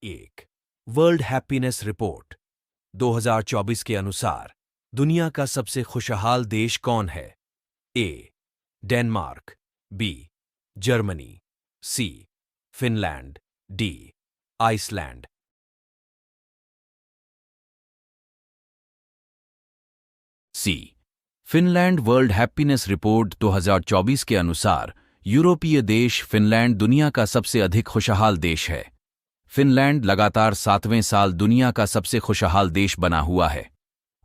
एक world happiness report 2024 के अनुसार दुनिया का सबसे खुशहाल देश कौन है? ए डेनमार्क, बी जर्मनी, सी फिनलैंड, डी आइसलैंड। सी फिनलैंड। वर्ल्ड हैप्पीनेस रिपोर्ट 2024 के अनुसार यूरोपीय देश फिनलैंड दुनिया का सबसे अधिक खुशहाल देश है। फिनलैंड लगातार 7वें साल दुनिया का सबसे खुशहाल देश बना हुआ है।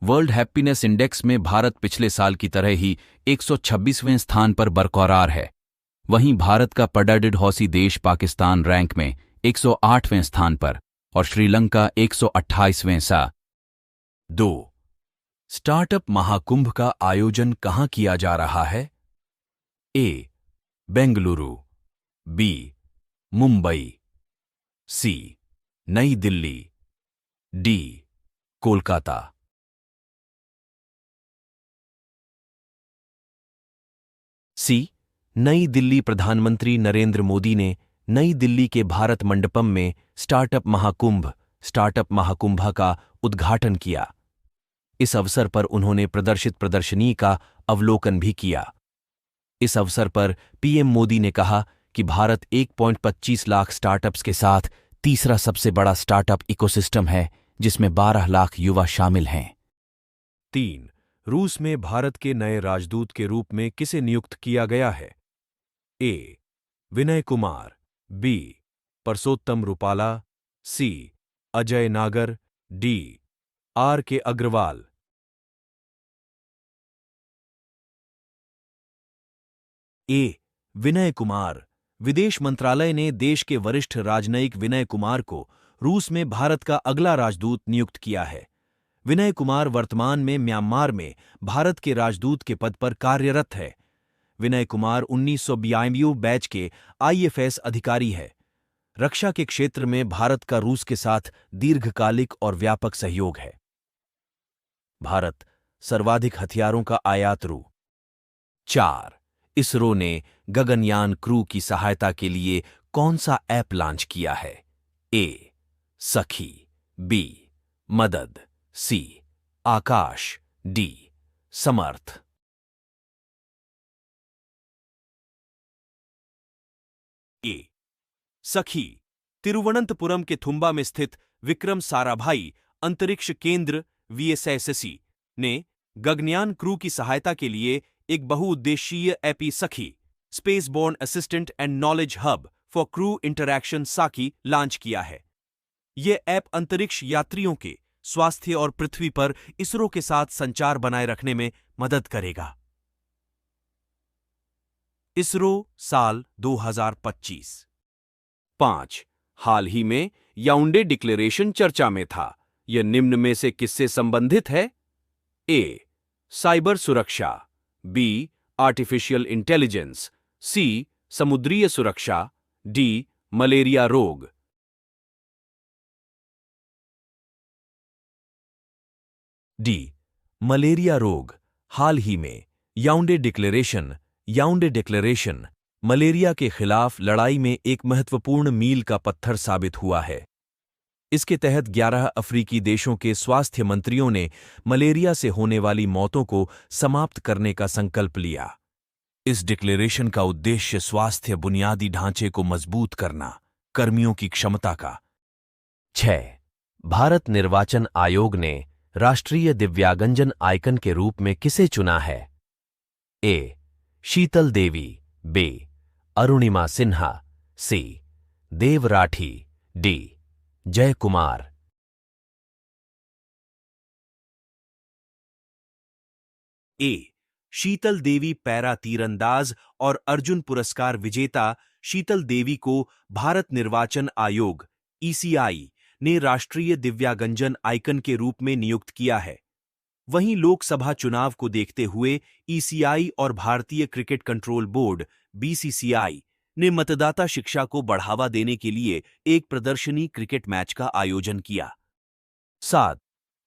वर्ल्ड हैप्पीनेस इंडेक्स में भारत पिछले साल की तरह ही 126वें स्थान पर बरकरार है। वहीं भारत का पड़ोसी देश पाकिस्तान रैंक में 108वें स्थान पर और श्रीलंका 128वें सा। 2 स्टार्टअप महाकुंभ का आयोजन कहां किया जा रहा है? ए बेंगलुरु, बी मुंबई, सी नई दिल्ली, डी कोलकाता। सी नई दिल्ली। प्रधानमंत्री नरेंद्र मोदी ने नई दिल्ली के भारत मंडपम में स्टार्टअप महाकुंभ का उद्घाटन किया। इस अवसर पर उन्होंने प्रदर्शित प्रदर्शनी का अवलोकन भी किया। इस अवसर पर पीएम मोदी ने कहा कि भारत 1.25 लाख स्टार्टअप्स के साथ तीसरा सबसे बड़ा स्टार्टअप इकोसिस्टम है, जिसमें 12 लाख युवा शामिल हैं। 3 रूस में भारत के नए राजदूत के रूप में किसे नियुक्त किया गया है? ए विनय कुमार, बी परसोत्तम रुपाला, सी अजय नागर, डी आर के अग्रवाल। ए विनय कुमार। विदेश मंत्रालय ने देश के वरिष्ठ राजनयिक विनय कुमार को रूस में भारत का अगला राजदूत नियुक्त किया है। विनय कुमार वर्तमान में म्यांमार में भारत के राजदूत के पद पर कार्यरत है। विनय कुमार 1992 बैच के आईएफएस अधिकारी है। रक्षा के क्षेत्र में भारत का रूस के साथ दीर्घकालिक और व्यापक सहयोग है। भारत सर्वाधिक हथियारों का आयातरू। 4 इसरो ने गगनयान क्रू की सहायता के लिए कौन सा ऐप लॉन्च किया है? ए सखी, बी मदद, सी आकाश, डी समर्थ। ए सखी। तिरुवनंतपुरम के थुम्बा में स्थित विक्रम साराभाई अंतरिक्ष केंद्र वीएसएससी ने गगनयान क्रू की सहायता के लिए एक बहुउद्देशीय app Sakhi spaceborne assistant and knowledge hub for crew interaction Sakhi launch किया है। यह ऐप अंतरिक्ष यात्रियों के स्वास्थ्य और पृथ्वी पर इसरो के साथ संचार बनाए रखने में मदद करेगा। इसरो साल 2025। 5 हाल ही में याओंडे डिक्लेरेशन चर्चा में था। यह निम्न में से किससे संबंधित है? ए साइबर सुरक्षा, बी आर्टिफिशियल इंटेलिजेंस, सी समुद्रीय सुरक्षा, डी मलेरिया रोग। डी मलेरिया रोग। हाल ही में याओंडे डिक्लेरेशन मलेरिया के खिलाफ लड़ाई में एक महत्वपूर्ण मील का पत्थर साबित हुआ है। इसके तहत 11 अफ्रीकी देशों के स्वास्थ्य मंत्रियों ने मलेरिया से होने वाली मौतों को समाप्त करने का संकल्प लिया। इस डिक्लेरेशन का उद्देश्य स्वास्थ्य बुनियादी ढांचे को मजबूत करना, कर्मियों की क्षमता का। 6 भारत निर्वाचन आयोग ने राष्ट्रीय दिव्यांगजन आइकन के रूप में किसे चुना है? ए शीतल देवी, बी अरुणिमा सिन्हा, सी देव राठी, डी जय कुमार। ए शीतल देवी। पैरा तीरंदाज और अर्जुन पुरस्कार विजेता शीतल देवी को भारत निर्वाचन आयोग ईसीआई ने राष्ट्रीय दिव्यांगजन आइकन के रूप में नियुक्त किया है। वहीं लोकसभा चुनाव को देखते हुए ईसीआई और भारतीय क्रिकेट कंट्रोल बोर्ड बीसीसीआई ने मतदाता शिक्षा को बढ़ावा देने के लिए एक प्रदर्शनी क्रिकेट मैच का आयोजन किया। 7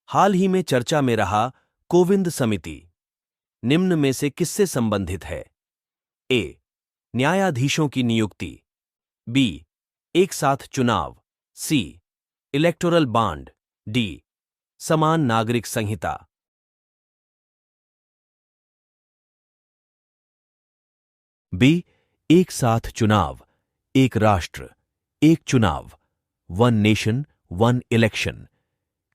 हाल ही में चर्चा में रहा कोविंद समिति निम्न में से किससे संबंधित है? ए न्यायाधीशों की नियुक्ति, बी एक साथ चुनाव, सी इलेक्टोरल बॉन्ड। डी, समान नागरिक संहिता। बी, एक साथ चुनाव, एक राष्ट्र, एक चुनाव, वन नेशन, वन इलेक्शन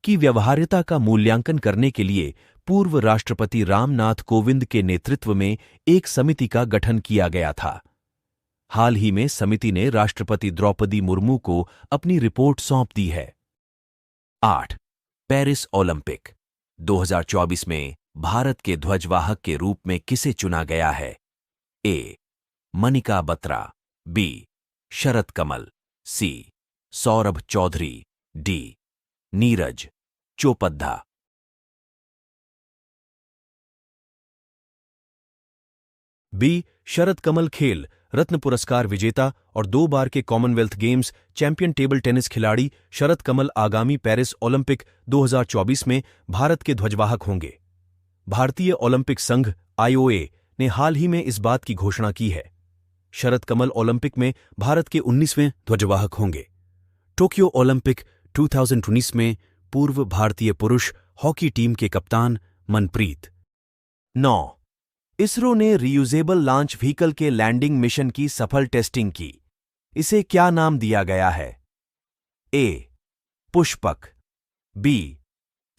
की व्यवहार्यता का मूल्यांकन करने के लिए पूर्व राष्ट्रपति रामनाथ कोविंद के नेतृत्व में एक समिति का गठन किया गया था। हाल ही में समिति ने राष्ट्रपति द्रौपदी मुर्मू को अपनी रिपोर्ट सौंप दी है। 8. पेरिस ओलंपिक 2024 में भारत के ध्वजवाहक के रूप में किसे चुना गया है? ए, मनिका बत्रा, बी, शरद कमल, सी, सौरभ चौधरी, डी, नीरज चोपड़ा। बी, शरद कमल खेल रत्न पुरस्कार विजेता और 2 बार के Commonwealth games champion table tennis खिलाड़ी शरद कमल आगामी पेरिस ओलंपिक 2024 में भारत के ध्वजवाहक होंगे। भारतीय ओलंपिक संघ (IOA) ने हाल ही में इस बात की घोषणा की है। शरद कमल ओलंपिक में भारत के 19वें ध्वजवाहक होंगे। टोक्यो ओलंपिक 2019 में पूर्व भारतीय पुरुष हॉकी टीम के कप्तान मनप्रीत। 9. इसरो ने रीयूजेबल लॉन्च व्हीकल के लैंडिंग मिशन की सफल टेस्टिंग की। इसे क्या नाम दिया गया है? ए, पुष्पक, बी,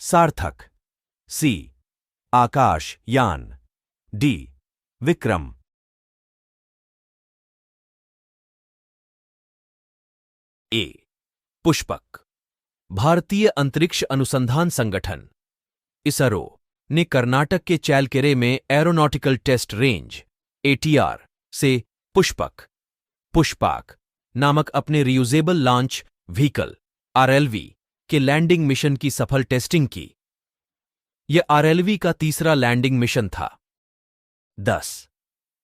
सार्थक, सी, आकाश यान, डी, विक्रम। ए, पुष्पक। भारतीय अंतरिक्ष अनुसंधान संगठन इसरो ने कर्नाटक के चैलकेरे में एरोनॉटिकल टेस्ट रेंज (ATR) से पुष्पक नामक अपने रियूजेबल लॉन्च व्हीकल (RLV) के लैंडिंग मिशन की सफल टेस्टिंग की। यह RLV का तीसरा लैंडिंग मिशन था। 10.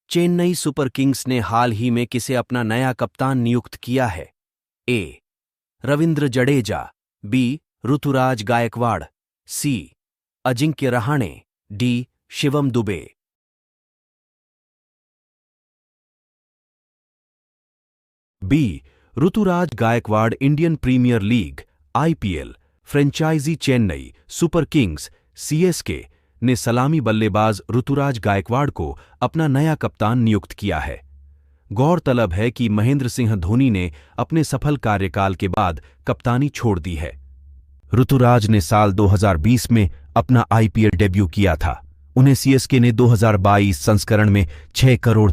चेन्नई सुपर किंग्स ने हाल ही में किसे अपना नया कप्तान नियुक्त किया है? A, Ravindra Jadeja, B, Ruturaj Gaikwad, C, Ajinkya Rahane, D, Shivam Dube. B, Ruturaj Gaikwad Indian Premier League (IPL) franchise Chennai Super Kings (CSK) ने सलामी बल्लेबाज ऋतुराज गायकवाड़ को अपना नया कप्तान नियुक्त किया है। गौरतलब है कि महेंद्र सिंह धोनी ने अपने सफल कार्यकाल के बाद कप्तानी छोड़ दी है। ऋतुराज ने साल 2020 में अपना IPL डेब्यू किया था। उन्हें CSK ने 2022 संस्करण में 6 करोड़